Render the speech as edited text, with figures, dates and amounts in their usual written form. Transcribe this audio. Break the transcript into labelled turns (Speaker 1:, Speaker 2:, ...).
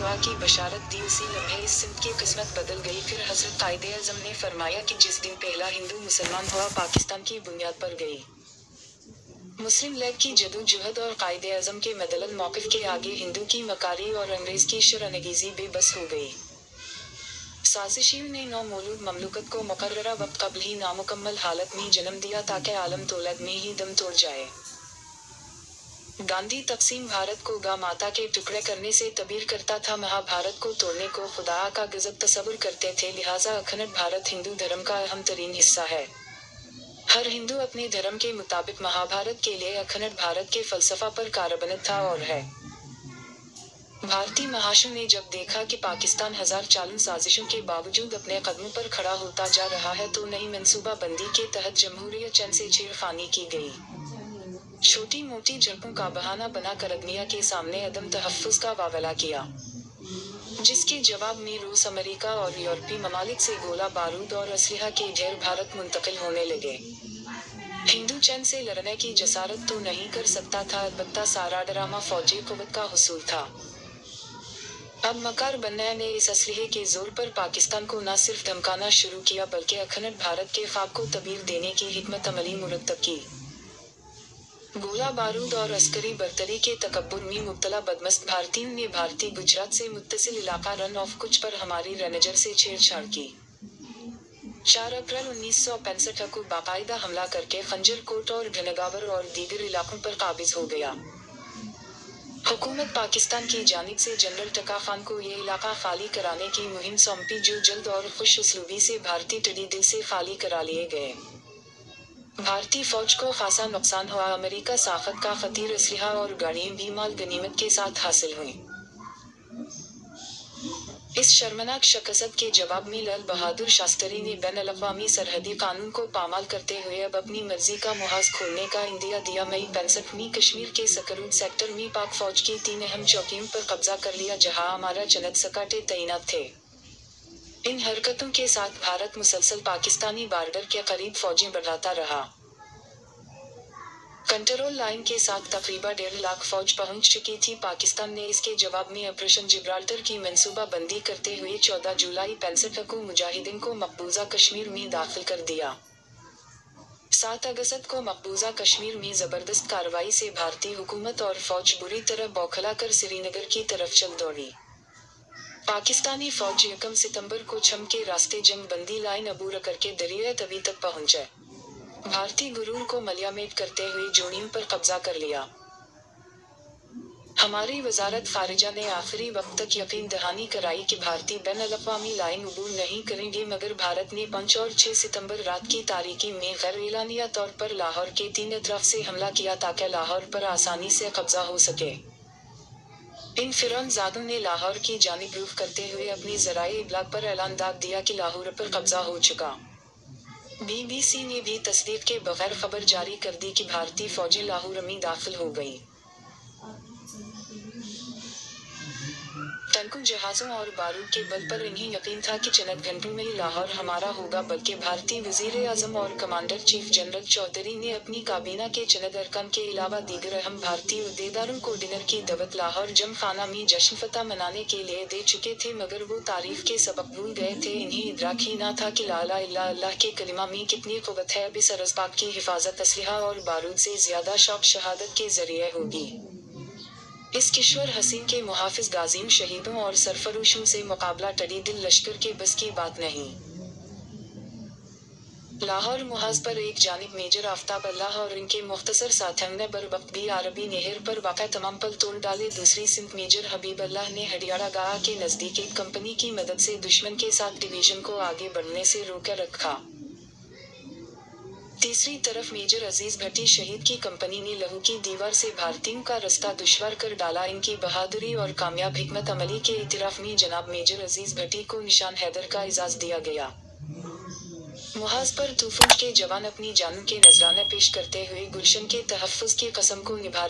Speaker 1: दुआ की बशारत दी, उसी लम्हे इस सिंध की किस्मत बदल गई। फिर हजरत कायदे आज़म ने फरमाया कि जिस दिन पहला हिंदू मुसलमान हुआ, पाकिस्तान की बुनियाद पर गई। मुस्लिम लीग की जदोजहद और कायदे आज़म के मदलल मौक़िफ़ के आगे हिंदू की मकारी और अंग्रेज़ की शरअंगेज़ी बेबस हो गई। साजिशियों ने नौ मौलूद ममलुकत को मुकर्ररा वक्त कबल ही नामुकम्मल हालत में जन्म दिया ताकि आलम तौलद में ही दम तोड़ जाए। गांधी तकसीम भारत को गा माता के टुकड़े करने से तबीर करता था, महाभारत को तोड़ने को खुदा का गजब तसव्वुर करते थे। लिहाजा अखंड भारत हिंदू धर्म का अहम तरीन हिस्सा है। हर हिंदू अपने धर्म के मुताबिक महाभारत के लिए अखंड भारत के फलसफा पर कारबंद था और है। भारतीय महाशय ने जब देखा कि पाकिस्तान हजार चालन साजिशों के बावजूद अपने कदमों पर खड़ा होता जा रहा है, तो नई मंसूबा बंदी के तहत जमहूरियत चंद से छेड़खानी की गई। छोटी मोटी झड़पों का बहाना बनाकर अदमिया के सामने अदम तहफ्फुज़ का वावला किया, जिसके जवाब में रूस, अमेरिका और यूरोपीय ममालिक से गोला बारूद और असलहा के ढेर भारत मुंतकिल होने लगे। हिंदू चैन से लड़ने की जसारत तो नहीं कर सकता था, अलबत्ता सारा ड्रामा फौजी कुव्वत का हुसूल था। अब मकार बनने ने इस असलहे के जोर पर पाकिस्तान को न सिर्फ धमकाना शुरू किया, बल्कि अखंड भारत के ख्वाब को तबीर देने की हिकमत अमली मुरतब की। गोला बारूद और अस्करी बर्तरी के तकब्बुर में मुब्तला बदमस्त भारतीयों ने भारतीय गुजरात से मुत्तसिल इलाका रन ऑफ कुछ पर हमारी रेंजर से छेड़छाड़ की। 4 अप्रैल 1965 को बाकायदा हमला करके खंजर कोट और ढनगावर और दीगर इलाकों पर काबिज हो गया। हुकूमत पाकिस्तान की जानिब से जनरल टका खान को ये इलाका खाली कराने की मुहिम सौंपी, जो जल्द और खुश उसलूबी से भारतीय टिड्डी दिल से खाली करा लिए गए। भारतीय फौज को खासा नुकसान हुआ। अमेरिका साफत का खतीर असलहा और गाड़ियां भी माल गनीमत के साथ हासिल हुई। इस शर्मनाक शिकस्त के जवाब में लाल बहादुर शास्त्री ने बैन-अल-अक़वामी सरहदी कानून को पामाल करते हुए अब अपनी मर्जी का मुहाज खोलने का इंदिया दिया। मई 65 में कश्मीर के सकरूद सेक्टर में पाक फौज की 3 अहम चौकियों पर कब्जा कर लिया, जहां हमारा चंद सकाटे तैनात थे। इन हरकतों के साथ भारत मुसलसल पाकिस्तानी बॉर्डर के करीब फौजें बढ़ाता रहा। कंट्रोल लाइन के साथ तकरीबन 1.5 लाख फौज पहुंच चुकी थी। पाकिस्तान ने इसके जवाब में ऑपरेशन जिब्राल्टर की मंसूबा बंदी करते हुए 14 जुलाई 65 को मुजाहिदीन को मकबूजा कश्मीर में दाखिल कर दिया। 7 अगस्त को मकबूजा कश्मीर में जबरदस्त कार्रवाई से भारतीय हुकूमत और फौज बुरी तरह बौखला कर श्रीनगर की तरफ चल दौड़ी। पाकिस्तानी फौज 1 सितंबर को छम के रास्ते जंग बंदी लाइन अबूर करके दरिया तवी तक पहुंचे। भारतीय गुरूर को मलियामेट करते हुए जोड़ियों पर कब्जा कर लिया। हमारी वजारत खारिजा ने आखिरी वक्त तक यकीन दहानी कराई कि भारतीय बैन-अल-अक़वामी लाइन अबूर नहीं करेंगे, मगर भारत ने 5 और 6 सितंबर रात की तारीकी में गैर एलानिया तौर पर लाहौर के 3 अतराफ से हमला किया, ताकि लाहौर पर आसानी से कब्जा हो सके। इन फिरौनज़ादों ने लाहौर की जानिब रुख करते हुए अपनी ज़राए इब्लाग पर ऐलान दाग दिया कि लाहौर पर कब्जा हो चुका। BBC ने भी तस्दीक के बगैर खबर जारी कर दी कि भारतीय फौजें लाहौर में दाखिल हो गईं। टैंकों, जहाज़ों और बारूद के बल पर इन्हें यकीन था कि चंद घंटों में ही लाहौर हमारा होगा, बल्कि भारतीय वज़ीर आज़म और कमांडर चीफ जनरल चौधरी ने अपनी काबीना के चंद अरकान के अलावा दीगर अहम भारतीय उहदेदारों को डिनर की दावत लाहौर जम खाना में जश्न फतह मनाने के लिए दे चुके थे, मगर वो तारीफ के सबक भूल गए थे। इन्हें इदराक ही न था कि ला इलाहा इल्ला अल्लाह के कलिमा में कितनी क़ुव्वत है। अब इस अरज़-पाक की हिफाजत असलहा और बारूद से ज़्यादा शौक़ शहादत के ज़रिए होगी। इस किश्वर हसीन के मुहाफ़िज़ गाज़ियों, शहीदों और सरफरोशों से मुकाबला टिड्डी दिल लश्कर के बस की बात नहीं। लाहौर मुहाज पर एक जानिब मेजर आफ्ताब अल्लाह और इनके मुख्तसर साथियों ने बर वक्त भी अरबी नहर पर वाक़ा तमाम पल तोड़ डाले। दूसरी सिंध मेजर हबीब अल्लाह ने हडियाड़ा गाह के नज़दीक एक कंपनी की मदद से दुश्मन के साथ डिवीजन को आगे बढ़ने से रोके रखा। तीसरी तरफ मेजर अजीज भट्टी शहीद की कंपनी ने लहू की दीवार से भारतीयों का रास्ता दुश्वार कर डाला। इनकी बहादुरी और कामयाब हिकमत अमली के इतिराफ में जनाब मेजर अजीज भट्टी को निशान हैदर का इजाज़ दिया गया। मुहाज पर तूफून के जवान अपनी जानों के नजराने पेश करते हुए गुलशन के तहफ़्फ़ुज़ की कसम को निभा